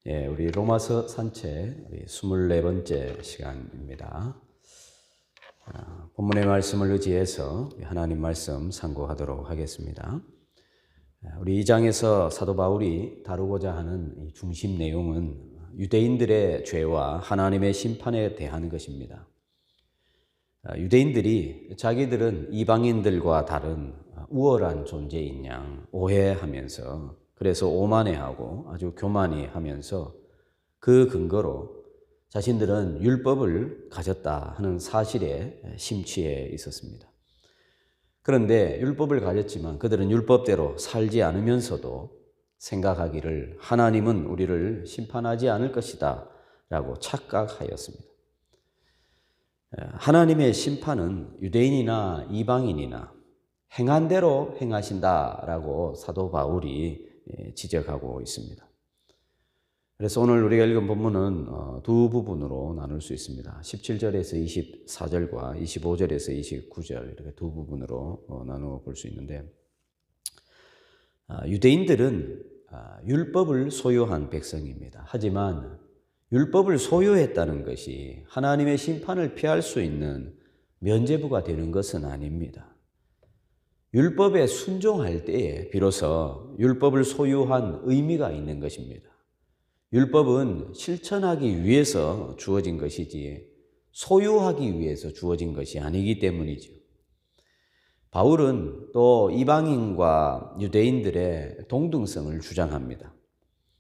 우리 로마서 산책 우리 24번째 시간입니다. 본문의 말씀을 의지해서 하나님 말씀 상고하도록 하겠습니다. 우리 2장에서 사도 바울이 다루고자 하는 이 중심 내용은 유대인들의 죄와 하나님의 심판에 대한 것입니다. 유대인들이 자기들은 이방인들과 다른 우월한 존재인 양 오해하면서 그래서 오만해하고 아주 교만히 하면서 그 근거로 자신들은 율법을 가졌다 하는 사실에 심취해 있었습니다. 그런데 율법을 가졌지만 그들은 율법대로 살지 않으면서도 생각하기를 하나님은 우리를 심판하지 않을 것이다 라고 착각하였습니다. 하나님의 심판은 유대인이나 이방인이나 행한 대로 행하신다라고 사도 바울이 지적하고 있습니다. 그래서 오늘 우리가 읽은 본문은 두 부분으로 나눌 수 있습니다. 17절에서 24절과 25절에서 29절 이렇게 두 부분으로 나누어 볼 수 있는데, 유대인들은 율법을 소유한 백성입니다. 하지만 율법을 소유했다는 것이 하나님의 심판을 피할 수 있는 면죄부가 되는 것은 아닙니다. 율법에 순종할 때에 비로소 율법을 소유한 의미가 있는 것입니다. 율법은 실천하기 위해서 주어진 것이지 소유하기 위해서 주어진 것이 아니기 때문이죠. 바울은 또 이방인과 유대인들의 동등성을 주장합니다.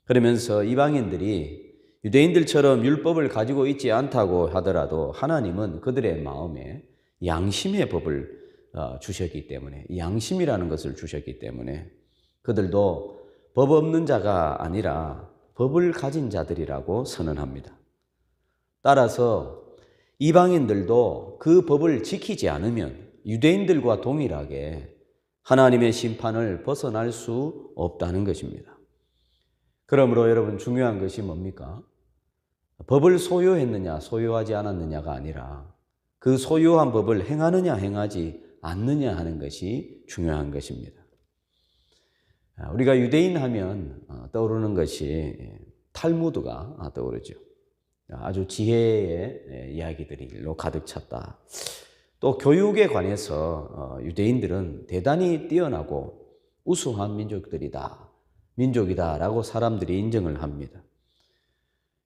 그러면서 이방인들이 유대인들처럼 율법을 가지고 있지 않다고 하더라도 하나님은 그들의 마음에 양심의 법을 주셨기 때문에, 양심이라는 것을 주셨기 때문에 그들도 법 없는 자가 아니라 법을 가진 자들이라고 선언합니다. 따라서 이방인들도 그 법을 지키지 않으면 유대인들과 동일하게 하나님의 심판을 벗어날 수 없다는 것입니다. 그러므로 여러분, 중요한 것이 뭡니까? 법을 소유했느냐 소유하지 않았느냐가 아니라 그 소유한 법을 행하느냐 행하지 않느냐 하는 것이 중요한 것입니다. 우리가 유대인 하면 떠오르는 것이 탈무드가 떠오르죠. 아주 지혜의 이야기들로 가득 찼다. 또 교육에 관해서 유대인들은 대단히 뛰어나고 우수한 민족이다라고 사람들이 인정을 합니다.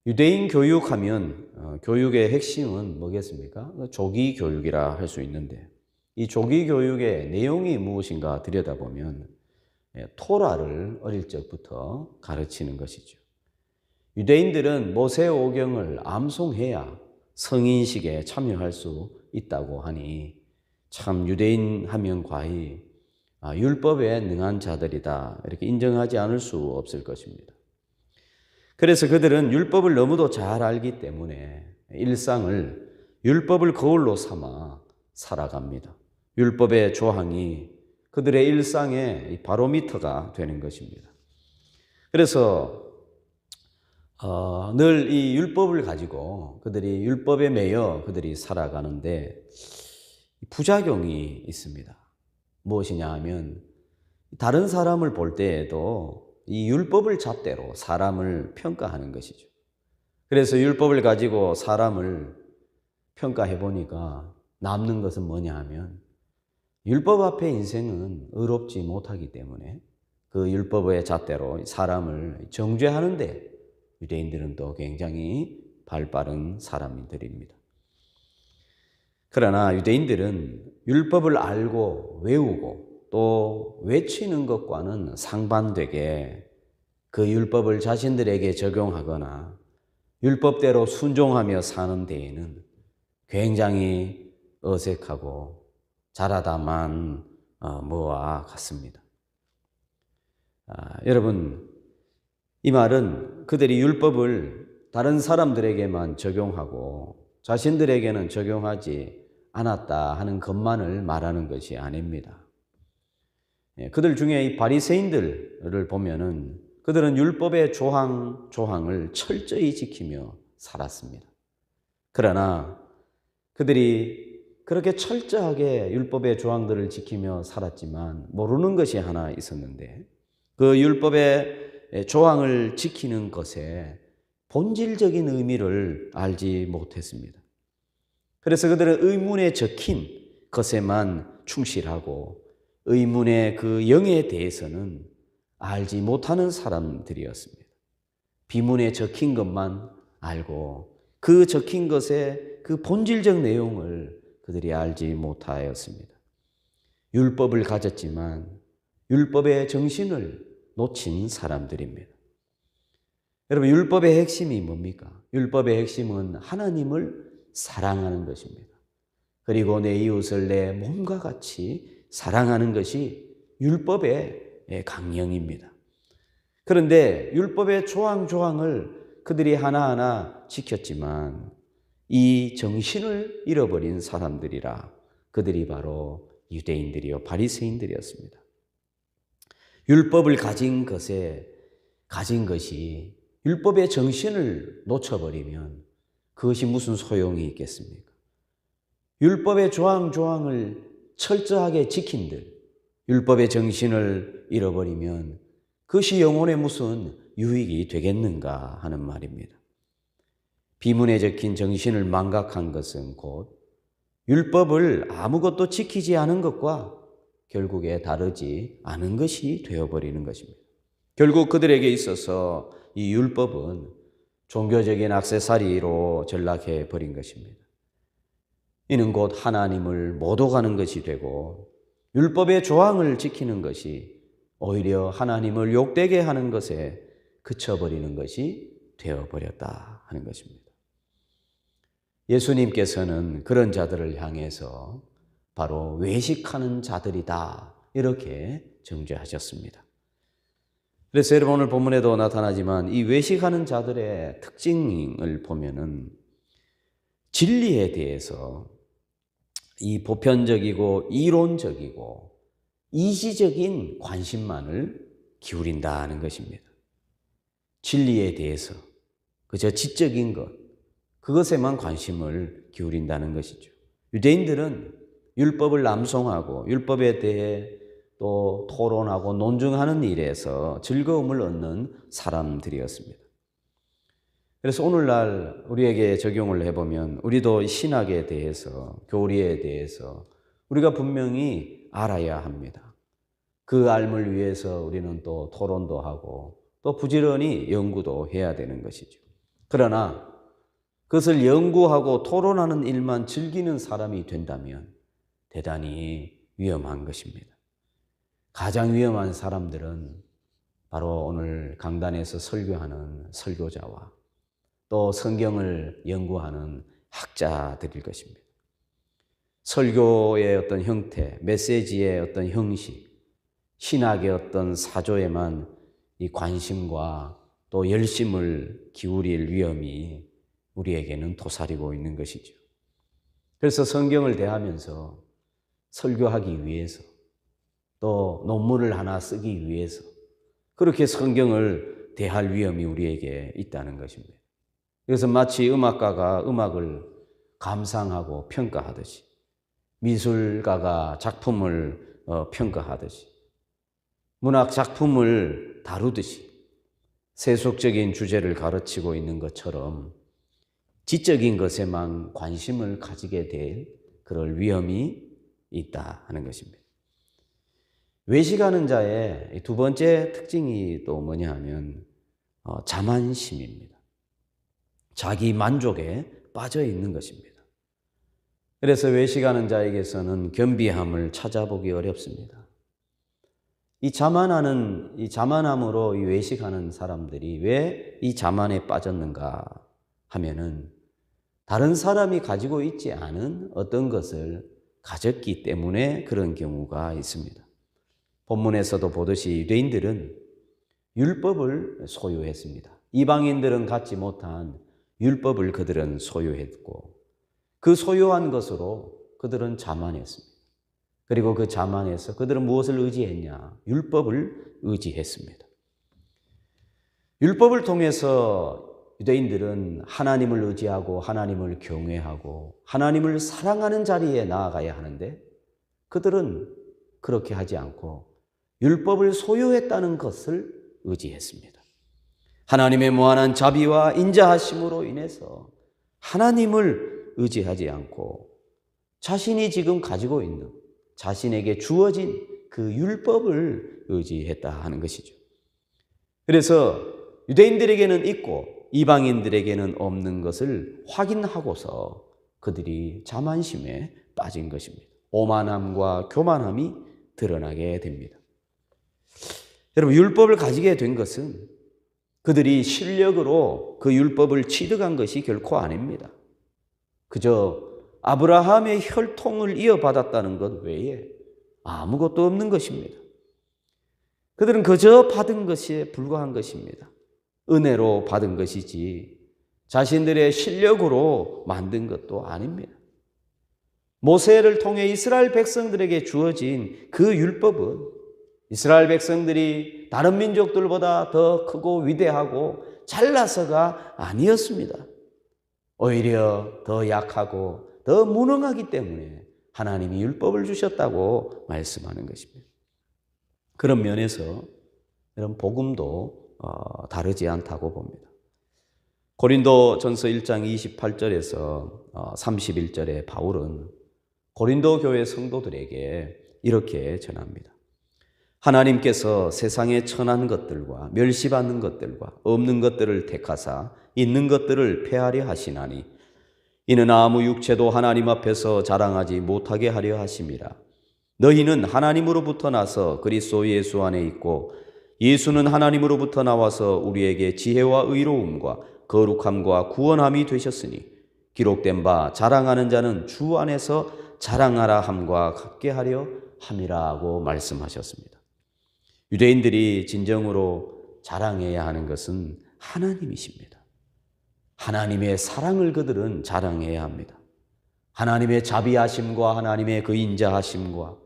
유대인 교육하면 교육의 핵심은 뭐겠습니까? 조기 교육이라 할 수 있는데, 이 조기 교육의 내용이 무엇인가 들여다보면 토라를 어릴 적부터 가르치는 것이죠. 유대인들은 모세오경을 암송해야 성인식에 참여할 수 있다고 하니 참 유대인 하면 과히 율법에 능한 자들이다 이렇게 인정하지 않을 수 없을 것입니다. 그래서 그들은 율법을 너무도 잘 알기 때문에 일상을 율법을 거울로 삼아 살아갑니다. 율법의 조항이 그들의 일상의 바로미터가 되는 것입니다. 그래서 늘 이 율법을 가지고 그들이 율법에 매여 그들이 살아가는데 부작용이 있습니다. 무엇이냐 하면 다른 사람을 볼 때에도 이 율법을 잣대로 사람을 평가하는 것이죠. 그래서 율법을 가지고 사람을 평가해 보니까 남는 것은 뭐냐 하면 율법 앞에 인생은 의롭지 못하기 때문에 그 율법의 잣대로 사람을 정죄하는데 유대인들은 또 굉장히 발빠른 사람들입니다. 그러나 유대인들은 율법을 알고 외우고 또 외치는 것과는 상반되게 그 율법을 자신들에게 적용하거나 율법대로 순종하며 사는 데에는 굉장히 어색하고 잘하다만 뭐와 같습니다. 여러분, 이 말은 그들이 율법을 다른 사람들에게만 적용하고 자신들에게는 적용하지 않았다 하는 것만을 말하는 것이 아닙니다. 그들 중에 이 바리새인들을 보면은 그들은 율법의 조항을 철저히 지키며 살았습니다. 그러나 그들이 그렇게 철저하게 율법의 조항들을 지키며 살았지만 모르는 것이 하나 있었는데, 그 율법의 조항을 지키는 것에 본질적인 의미를 알지 못했습니다. 그래서 그들은 의문에 적힌 것에만 충실하고 의문의 그 영에 대해서는 알지 못하는 사람들이었습니다. 비문에 적힌 것만 알고 그 적힌 것의 그 본질적 내용을 그들이 알지 못하였습니다. 율법을 가졌지만 율법의 정신을 놓친 사람들입니다. 여러분, 율법의 핵심이 뭡니까? 율법의 핵심은 하나님을 사랑하는 것입니다. 그리고 내 이웃을 내 몸과 같이 사랑하는 것이 율법의 강령입니다. 그런데 율법의 조항조항을 그들이 하나하나 지켰지만 이 정신을 잃어버린 사람들이라 그들이 바로 유대인들이요 바리새인들이었습니다. 율법을 가진 것이 율법의 정신을 놓쳐버리면 그것이 무슨 소용이 있겠습니까? 율법의 조항조항을 철저하게 지킨들 율법의 정신을 잃어버리면 그것이 영혼에 무슨 유익이 되겠는가 하는 말입니다. 비문에 적힌 정신을 망각한 것은 곧 율법을 아무것도 지키지 않은 것과 결국에 다르지 않은 것이 되어버리는 것입니다. 결국 그들에게 있어서 이 율법은 종교적인 액세서리로 전락해 버린 것입니다. 이는 곧 하나님을 못 오가는 것이 되고 율법의 조항을 지키는 것이 오히려 하나님을 욕되게 하는 것에 그쳐버리는 것이 되어버렸다 하는 것입니다. 예수님께서는 그런 자들을 향해서 바로 외식하는 자들이다 이렇게 정죄하셨습니다. 그래서 여러분 오늘 본문에도 나타나지만 이 외식하는 자들의 특징을 보면은 진리에 대해서 이 보편적이고 이론적이고 이지적인 관심만을 기울인다는 것입니다. 진리에 대해서 그저 지적인 것, 그것에만 관심을 기울인다는 것이죠. 유대인들은 율법을 암송하고 율법에 대해 또 토론하고 논증하는 일에서 즐거움을 얻는 사람들이었습니다. 그래서 오늘날 우리에게 적용을 해보면 우리도 신학에 대해서, 교리에 대해서 우리가 분명히 알아야 합니다. 그 알을 위해서 우리는 또 토론도 하고 또 부지런히 연구도 해야 되는 것이죠. 그러나 그것을 연구하고 토론하는 일만 즐기는 사람이 된다면 대단히 위험한 것입니다. 가장 위험한 사람들은 바로 오늘 강단에서 설교하는 설교자와 또 성경을 연구하는 학자들일 것입니다. 설교의 어떤 형태, 메시지의 어떤 형식, 신학의 어떤 사조에만 이 관심과 또 열심을 기울일 위험이 우리에게는 도사리고 있는 것이죠. 그래서 성경을 대하면서 설교하기 위해서 또 논문을 하나 쓰기 위해서 그렇게 성경을 대할 위험이 우리에게 있다는 것입니다. 그래서 마치 음악가가 음악을 감상하고 평가하듯이 미술가가 작품을 평가하듯이 문학 작품을 다루듯이 세속적인 주제를 가르치고 있는 것처럼 지적인 것에만 관심을 가지게 될 그럴 위험이 있다 하는 것입니다. 외식하는 자의 두 번째 특징이 또 뭐냐 하면 자만심입니다. 자기 만족에 빠져 있는 것입니다. 그래서 외식하는 자에게서는 겸비함을 찾아보기 어렵습니다. 이 자만함으로 이 외식하는 사람들이 왜 이 자만에 빠졌는가 하면은 다른 사람이 가지고 있지 않은 어떤 것을 가졌기 때문에 그런 경우가 있습니다. 본문에서도 보듯이 유대인들은 율법을 소유했습니다. 이방인들은 갖지 못한 율법을 그들은 소유했고 그 소유한 것으로 그들은 자만했습니다. 그리고 그 자만에서 그들은 무엇을 의지했냐? 율법을 의지했습니다. 율법을 통해서 유대인들은 하나님을 의지하고 하나님을 경외하고 하나님을 사랑하는 자리에 나아가야 하는데 그들은 그렇게 하지 않고 율법을 소유했다는 것을 의지했습니다. 하나님의 무한한 자비와 인자하심으로 인해서 하나님을 의지하지 않고 자신이 지금 가지고 있는 자신에게 주어진 그 율법을 의지했다 하는 것이죠. 그래서 유대인들에게는 있고 이방인들에게는 없는 것을 확인하고서 그들이 자만심에 빠진 것입니다. 오만함과 교만함이 드러나게 됩니다. 여러분, 율법을 가지게 된 것은 그들이 실력으로 그 율법을 취득한 것이 결코 아닙니다. 그저 아브라함의 혈통을 이어받았다는 것 외에 아무것도 없는 것입니다. 그들은 그저 받은 것에 불과한 것입니다. 은혜로 받은 것이지 자신들의 실력으로 만든 것도 아닙니다. 모세를 통해 이스라엘 백성들에게 주어진 그 율법은 이스라엘 백성들이 다른 민족들보다 더 크고 위대하고 잘나서가 아니었습니다. 오히려 더 약하고 더 무능하기 때문에 하나님이 율법을 주셨다고 말씀하는 것입니다. 그런 면에서 이런 복음도 다르지 않다고 봅니다. 고린도 전서 1장 28절에서 31절에 바울은 고린도 교회 성도들에게 이렇게 전합니다. 하나님께서 세상에 천한 것들과 멸시받는 것들과 없는 것들을 택하사 있는 것들을 폐하려 하시나니 이는 아무 육체도 하나님 앞에서 자랑하지 못하게 하려 하심이라. 너희는 하나님으로부터 나서 그리스도 예수 안에 있고 예수는 하나님으로부터 나와서 우리에게 지혜와 의로움과 거룩함과 구원함이 되셨으니 기록된 바 자랑하는 자는 주 안에서 자랑하라 함과 같게 하려 함이라고 말씀하셨습니다. 유대인들이 진정으로 자랑해야 하는 것은 하나님이십니다. 하나님의 사랑을 그들은 자랑해야 합니다. 하나님의 자비하심과 하나님의 그 인자하심과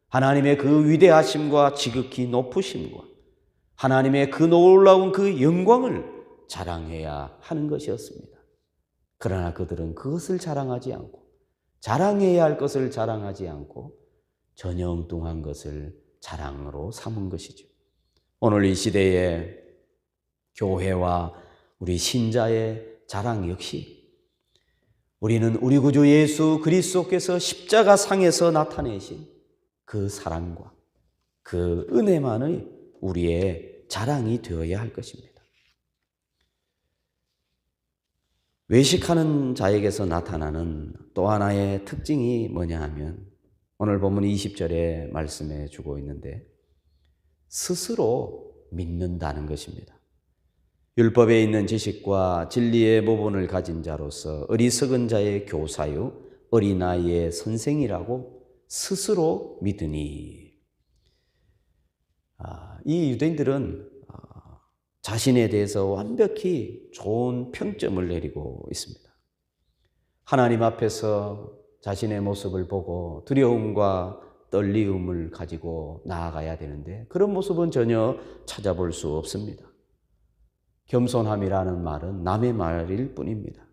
하나님의 그 위대하심과 지극히 높으심과 하나님의 그 놀라운 그 영광을 자랑해야 하는 것이었습니다. 그러나 그들은 그것을 자랑하지 않고 자랑해야 할 것을 자랑하지 않고 전혀 엉뚱한 것을 자랑으로 삼은 것이죠. 오늘 이 시대에 교회와 우리 신자의 자랑 역시 우리는 우리 구주 예수 그리스도께서 십자가 상에서 나타내신 그 사랑과 그 은혜만의 우리의 자랑이 되어야 할 것입니다. 외식하는 자에게서 나타나는 또 하나의 특징이 뭐냐 하면 오늘 본문 20절에 말씀해 주고 있는데 스스로 믿는다는 것입니다. 율법에 있는 지식과 진리의 모본을 가진 자로서 어리석은 자의 교사요 어린아이의 선생이라고 스스로 믿으니. 이 유대인들은 자신에 대해서 완벽히 좋은 평점을 내리고 있습니다. 하나님 앞에서 자신의 모습을 보고 두려움과 떨림을 가지고 나아가야 되는데 그런 모습은 전혀 찾아볼 수 없습니다. 겸손함이라는 말은 남의 말일 뿐입니다.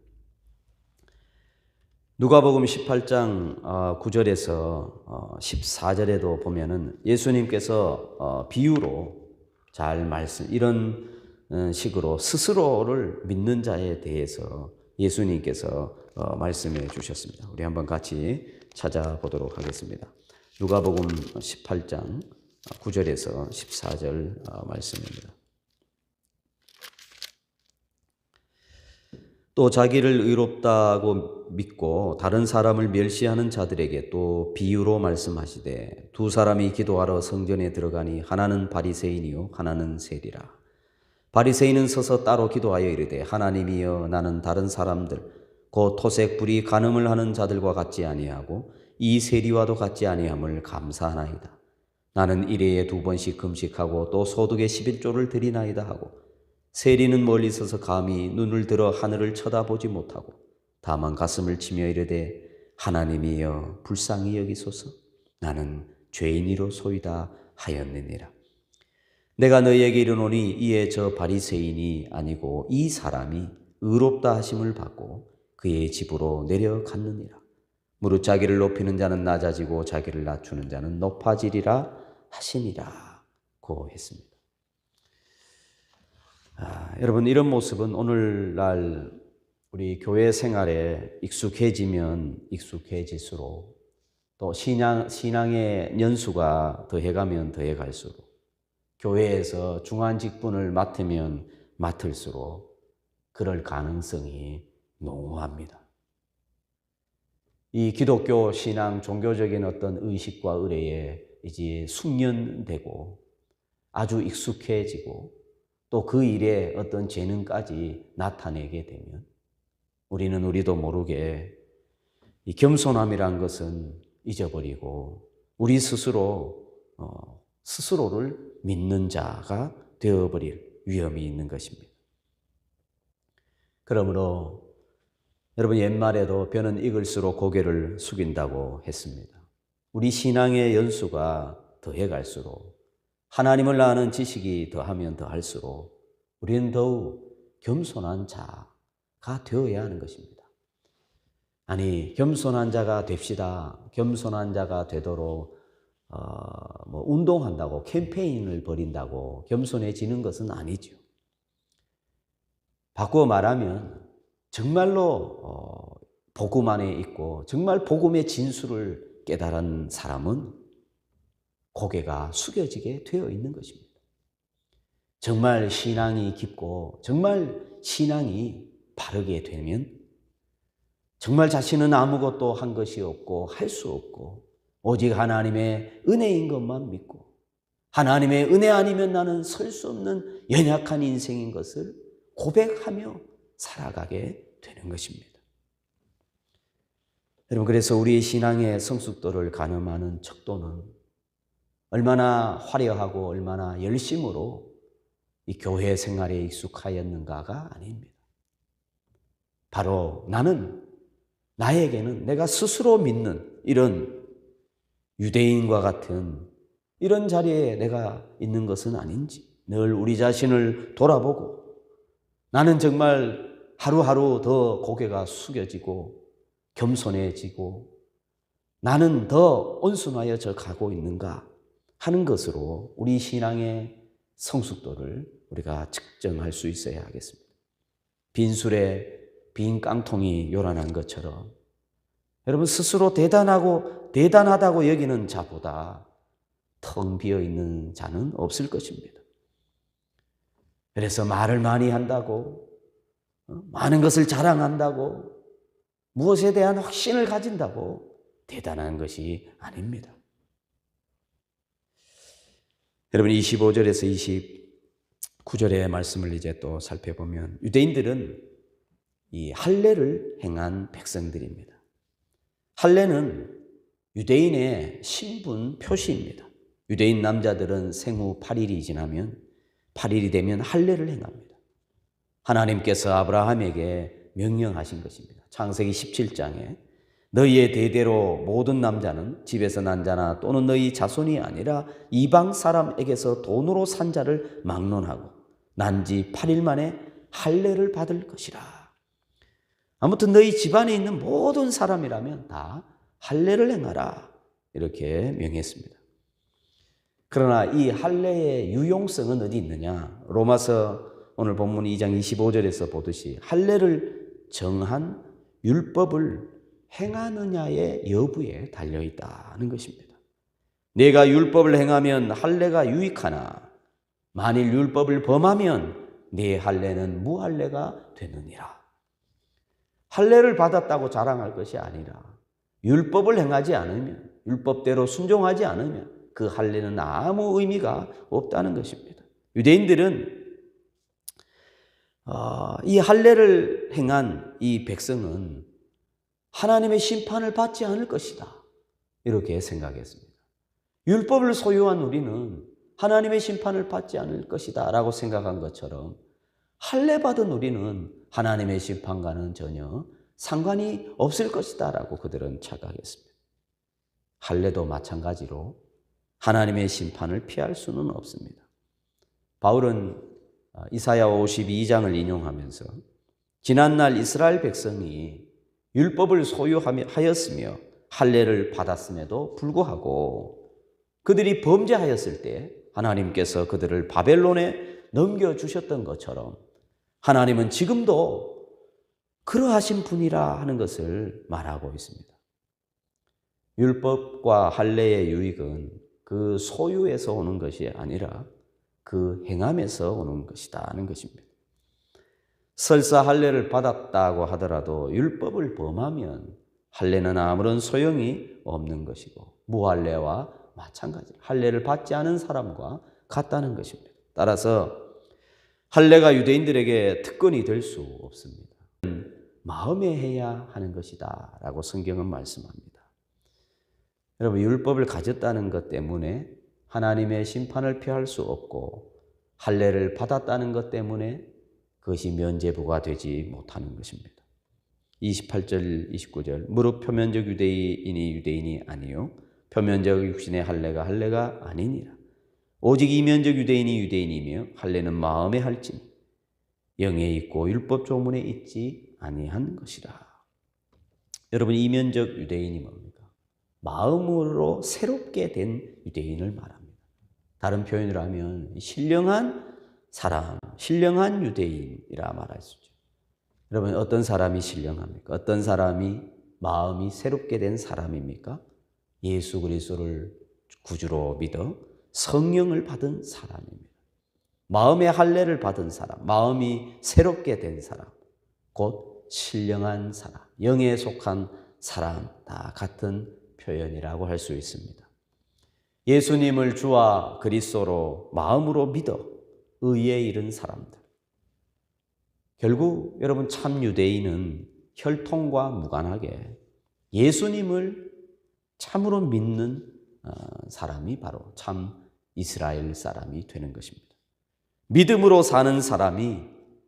누가복음 18장 9절에서 14절에도 보면은 예수님께서 비유로 잘 이런 식으로 스스로를 믿는 자에 대해서 예수님께서 말씀해 주셨습니다. 우리 한번 같이 찾아보도록 하겠습니다. 누가복음 18장 9절에서 14절 말씀입니다. 또 자기를 의롭다고 믿고 다른 사람을 멸시하는 자들에게 또 비유로 말씀하시되 두 사람이 기도하러 성전에 들어가니 하나는 바리새인이요 하나는 세리라. 바리새인은 서서 따로 기도하여 이르되 하나님이여 나는 다른 사람들 곧 토색 불이 간음을 하는 자들과 같지 아니하고 이 세리와도 같지 아니함을 감사하나이다. 나는 일회에 2번씩 금식하고 또 소득의 11조를 드리나이다 하고 세리는 멀리 서서 감히 눈을 들어 하늘을 쳐다보지 못하고 다만 가슴을 치며 이르되 하나님이여 불쌍히 여기소서 나는 죄인이로소이다 하였느니라. 내가 너희에게 이르노니 이에 저 바리새인이 아니고 이 사람이 의롭다 하심을 받고 그의 집으로 내려갔느니라. 무릇 자기를 높이는 자는 낮아지고 자기를 낮추는 자는 높아지리라 하시니라 고 했습니다. 여러분, 이런 모습은 오늘날 우리 교회 생활에 익숙해지면 익숙해질수록 또 신앙의 연수가 더해가면 더해갈수록 교회에서 중한 직분을 맡으면 맡을수록 그럴 가능성이 농후합니다. 이 기독교 신앙, 종교적인 어떤 의식과 의례에 이제 숙련되고 아주 익숙해지고 또 그 일에 어떤 재능까지 나타내게 되면 우리도 모르게 이 겸손함이란 것은 잊어버리고 우리 스스로를 믿는 자가 되어버릴 위험이 있는 것입니다. 그러므로 여러분, 옛말에도 벼는 익을수록 고개를 숙인다고 했습니다. 우리 신앙의 연수가 더해갈수록 하나님을 아는 지식이 더하면 더할수록 우리는 더욱 겸손한 자가 되어야 하는 것입니다. 아니, 겸손한 자가 됩시다. 겸손한 자가 되도록 운동한다고 캠페인을 벌인다고 겸손해지는 것은 아니죠. 바꾸어 말하면 정말로 복음 안에 있고 정말 복음의 진수를 깨달은 사람은 고개가 숙여지게 되어 있는 것입니다. 정말 신앙이 깊고 정말 신앙이 바르게 되면 정말 자신은 아무것도 한 것이 없고 할 수 없고 오직 하나님의 은혜인 것만 믿고 하나님의 은혜 아니면 나는 설 수 없는 연약한 인생인 것을 고백하며 살아가게 되는 것입니다. 여러분, 그래서 우리의 신앙의 성숙도를 가늠하는 척도는 얼마나 화려하고 얼마나 열심으로 이 교회 생활에 익숙하였는가가 아닙니다. 바로 나에게는 내가 스스로 믿는 이런 유대인과 같은 이런 자리에 내가 있는 것은 아닌지 늘 우리 자신을 돌아보고 나는 정말 하루하루 더 고개가 숙여지고 겸손해지고 나는 더 온순하여져 가고 있는가 하는 것으로 우리 신앙의 성숙도를 우리가 측정할 수 있어야 하겠습니다. 빈술에 빈 깡통이 요란한 것처럼 여러분, 스스로 대단하다고 여기는 자보다 텅 비어 있는 자는 없을 것입니다. 그래서 말을 많이 한다고 많은 것을 자랑한다고 무엇에 대한 확신을 가진다고 대단한 것이 아닙니다. 여러분, 25절에서 29절의 말씀을 이제 또 살펴보면 유대인들은 이 할례를 행한 백성들입니다. 할례는 유대인의 신분 표시입니다. 유대인 남자들은 생후 8일이 지나면 8일이 되면 할례를 행합니다. 하나님께서 아브라함에게 명령하신 것입니다. 창세기 17장에 너희의 대대로 모든 남자는 집에서 난 자나 또는 너희 자손이 아니라 이방 사람에게서 돈으로 산 자를 막론하고 난 지 8일 만에 할례를 받을 것이라. 아무튼 너희 집안에 있는 모든 사람이라면 다 할례를 행하라. 이렇게 명했습니다. 그러나 이 할례의 유용성은 어디 있느냐? 로마서 오늘 본문 2장 25절에서 보듯이 할례를 정한 율법을 행하느냐의 여부에 달려있다는 것입니다. 내가 율법을 행하면 할례가 유익하나 만일 율법을 범하면 내 할례는 무할례가 되느니라. 할례를 받았다고 자랑할 것이 아니라 율법을 행하지 않으면, 율법대로 순종하지 않으면 그 할례는 아무 의미가 없다는 것입니다. 유대인들은 이 할례를 행한 이 백성은 하나님의 심판을 받지 않을 것이다, 이렇게 생각했습니다. 율법을 소유한 우리는 하나님의 심판을 받지 않을 것이다 라고 생각한 것처럼 할례 받은 우리는 하나님의 심판과는 전혀 상관이 없을 것이다 라고 그들은 착각했습니다. 할례도 마찬가지로 하나님의 심판을 피할 수는 없습니다. 바울은 이사야 52장을 인용하면서 지난날 이스라엘 백성이 율법을 소유하였으며 할례를 받았음에도 불구하고 그들이 범죄하였을 때 하나님께서 그들을 바벨론에 넘겨주셨던 것처럼 하나님은 지금도 그러하신 분이라 하는 것을 말하고 있습니다. 율법과 할례의 유익은 그 소유에서 오는 것이 아니라 그 행함에서 오는 것이다 하는 것입니다. 설사 할례를 받았다고 하더라도 율법을 범하면 할례는 아무런 소용이 없는 것이고 무할례와 마찬가지로 할례를 받지 않은 사람과 같다는 것입니다. 따라서 할례가 유대인들에게 특권이 될 수 없습니다. 마음에 해야 하는 것이다 라고 성경은 말씀합니다. 여러분, 율법을 가졌다는 것 때문에 하나님의 심판을 피할 수 없고 할례를 받았다는 것 때문에 그것이 면죄부가 되지 못하는 것입니다. 28절, 29절 무릇 표면적 유대인이 유대인이 아니요 표면적 육신의 할례가 아니니라. 오직 이면적 유대인이 유대인이며 할례는 마음에 할지니 영에 있고 율법 조문에 있지 아니한 것이라. 여러분, 이면적 유대인이 뭡니까? 마음으로 새롭게 된 유대인을 말합니다. 다른 표현으로 하면 신령한 사람, 신령한 유대인이라 말할 수 있죠. 여러분, 어떤 사람이 신령합니까? 어떤 사람이 마음이 새롭게 된 사람입니까? 예수 그리스도를 구주로 믿어 성령을 받은 사람입니다. 마음의 할례를 받은 사람, 마음이 새롭게 된 사람, 곧 신령한 사람, 영에 속한 사람, 다 같은 표현이라고 할 수 있습니다. 예수님을 주와 그리스도로 마음으로 믿어 의에 이른 사람들. 결국 여러분, 참 유대인은 혈통과 무관하게 예수님을 참으로 믿는 사람이 바로 참 이스라엘 사람이 되는 것입니다. 믿음으로 사는 사람이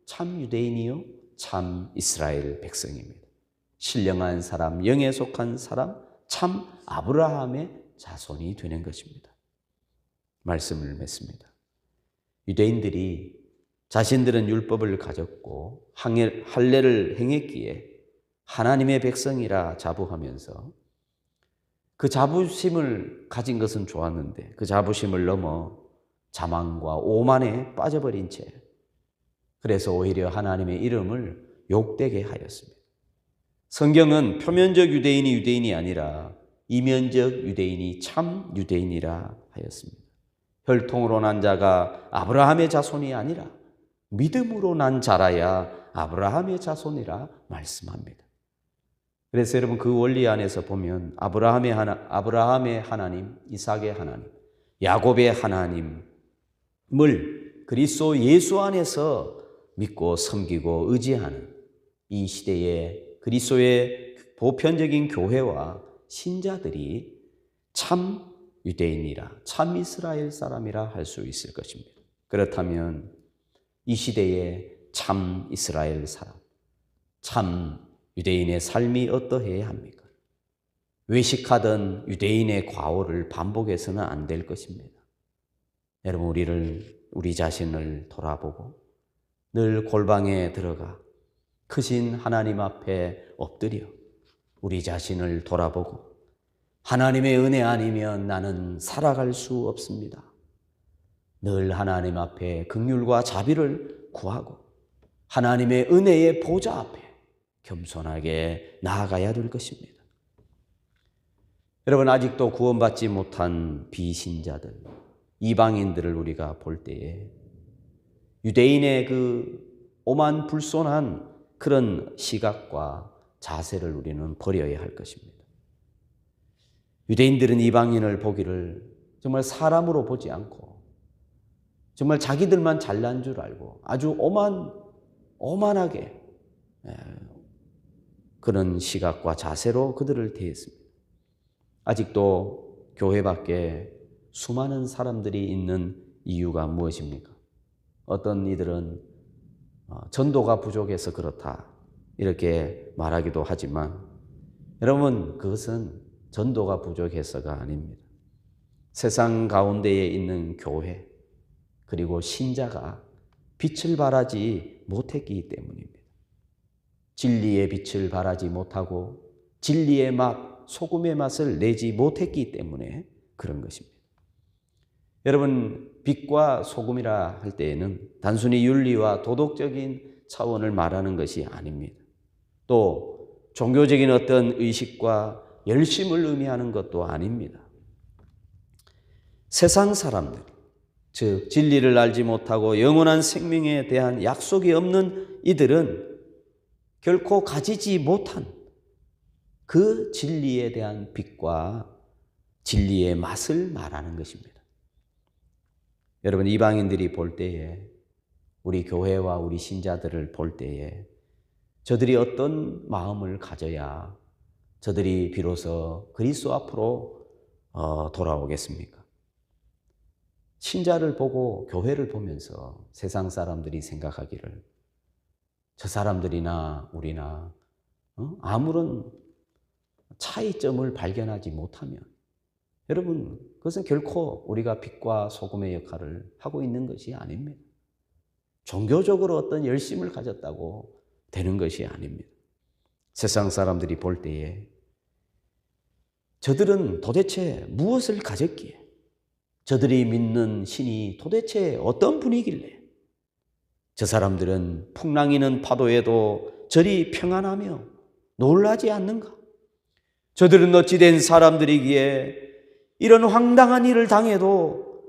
참 유대인이요 참 이스라엘 백성입니다. 신령한 사람, 영에 속한 사람, 참 아브라함의 자손이 되는 것입니다. 말씀을 맺습니다. 유대인들이 자신들은 율법을 가졌고 할례를 행했기에 하나님의 백성이라 자부하면서 그 자부심을 가진 것은 좋았는데 그 자부심을 넘어 자만과 오만에 빠져버린 채 그래서 오히려 하나님의 이름을 욕되게 하였습니다. 성경은 표면적 유대인이 유대인이 아니라 이면적 유대인이 참 유대인이라 하였습니다. 혈통으로 난 자가 아브라함의 자손이 아니라 믿음으로 난 자라야 아브라함의 자손이라 말씀합니다. 그래서 여러분, 그 원리 안에서 보면 아브라함의 하나님, 이삭의 하나님, 야곱의 하나님을 그리스도 예수 안에서 믿고 섬기고 의지하는 이 시대의 그리스도의 보편적인 교회와 신자들이 참 유대인이라, 참 이스라엘 사람이라 할 수 있을 것입니다. 그렇다면 이 시대의 참 이스라엘 사람, 참 유대인의 삶이 어떠해야 합니까? 외식하던 유대인의 과오를 반복해서는 안 될 것입니다. 여러분, 우리 자신을 돌아보고 늘 골방에 들어가 크신 하나님 앞에 엎드려 우리 자신을 돌아보고 하나님의 은혜 아니면 나는 살아갈 수 없습니다. 늘 하나님 앞에 긍휼과 자비를 구하고 하나님의 은혜의 보좌 앞에 겸손하게 나아가야 될 것입니다. 여러분, 아직도 구원받지 못한 비신자들, 이방인들을 우리가 볼 때에 유대인의 그 오만 불손한 그런 시각과 자세를 우리는 버려야 할 것입니다. 유대인들은 이방인을 보기를 정말 사람으로 보지 않고 정말 자기들만 잘난 줄 알고 아주 오만하게 그런 시각과 자세로 그들을 대했습니다. 아직도 교회 밖에 수많은 사람들이 있는 이유가 무엇입니까? 어떤 이들은 전도가 부족해서 그렇다 이렇게 말하기도 하지만 여러분, 그것은 전도가 부족해서가 아닙니다. 세상 가운데에 있는 교회 그리고 신자가 빛을 발하지 못했기 때문입니다. 진리의 빛을 발하지 못하고 진리의 맛, 소금의 맛을 내지 못했기 때문에 그런 것입니다. 여러분, 빛과 소금이라 할 때에는 단순히 윤리와 도덕적인 차원을 말하는 것이 아닙니다. 또 종교적인 어떤 의식과 열심을 의미하는 것도 아닙니다. 세상 사람들, 즉 진리를 알지 못하고 영원한 생명에 대한 약속이 없는 이들은 결코 가지지 못한 그 진리에 대한 빛과 진리의 맛을 말하는 것입니다. 여러분, 이방인들이 볼 때에, 우리 교회와 우리 신자들을 볼 때에 저들이 어떤 마음을 가져야 저들이 비로소 그리스도 앞으로 돌아오겠습니까? 신자를 보고 교회를 보면서 세상 사람들이 생각하기를 저 사람들이나 우리나 아무런 차이점을 발견하지 못하면, 여러분, 그것은 결코 우리가 빛과 소금의 역할을 하고 있는 것이 아닙니다. 종교적으로 어떤 열심을 가졌다고 되는 것이 아닙니다. 세상 사람들이 볼 때에 저들은 도대체 무엇을 가졌기에, 저들이 믿는 신이 도대체 어떤 분이길래 저 사람들은 풍랑이는 파도에도 저리 평안하며 놀라지 않는가? 저들은 어찌된 사람들이기에 이런 황당한 일을 당해도,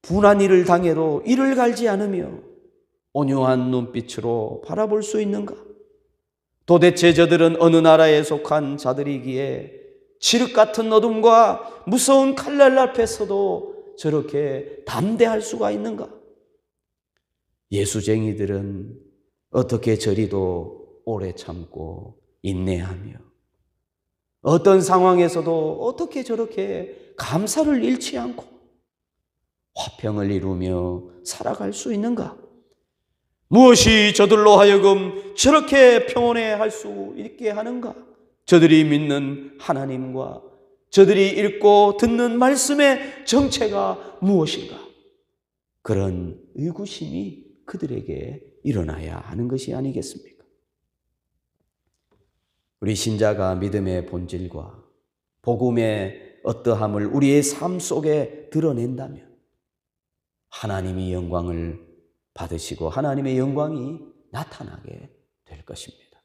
분한 일을 당해도 이를 갈지 않으며 온유한 눈빛으로 바라볼 수 있는가? 도대체 저들은 어느 나라에 속한 자들이기에 칠흑 같은 어둠과 무서운 칼날 앞에서도 저렇게 담대할 수가 있는가? 예수쟁이들은 어떻게 저리도 오래 참고 인내하며, 어떤 상황에서도 어떻게 저렇게 감사를 잃지 않고 화평을 이루며 살아갈 수 있는가? 무엇이 저들로 하여금 저렇게 평온해 할 수 있게 하는가? 저들이 믿는 하나님과 저들이 읽고 듣는 말씀의 정체가 무엇인가? 그런 의구심이 그들에게 일어나야 하는 것이 아니겠습니까? 우리 신자가 믿음의 본질과 복음의 어떠함을 우리의 삶 속에 드러낸다면 하나님이 영광을 받으시고 하나님의 영광이 나타나게 될 것입니다.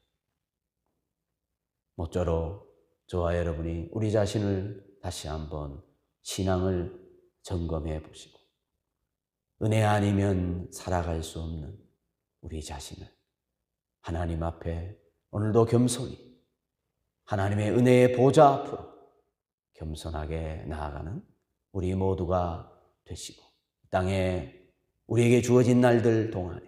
모쪼록 저와 여러분이 우리 자신을 다시 한번 신앙을 점검해 보시고, 은혜 아니면 살아갈 수 없는 우리 자신을 하나님 앞에 오늘도 겸손히 하나님의 은혜의 보좌 앞으로 겸손하게 나아가는 우리 모두가 되시고, 땅에 우리에게 주어진 날들 동안에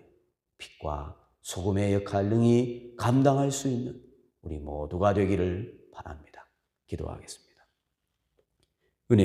빛과 소금의 역할 능히 감당할 수 있는 우리 모두가 되기를 바랍니다. 기도하겠습니다.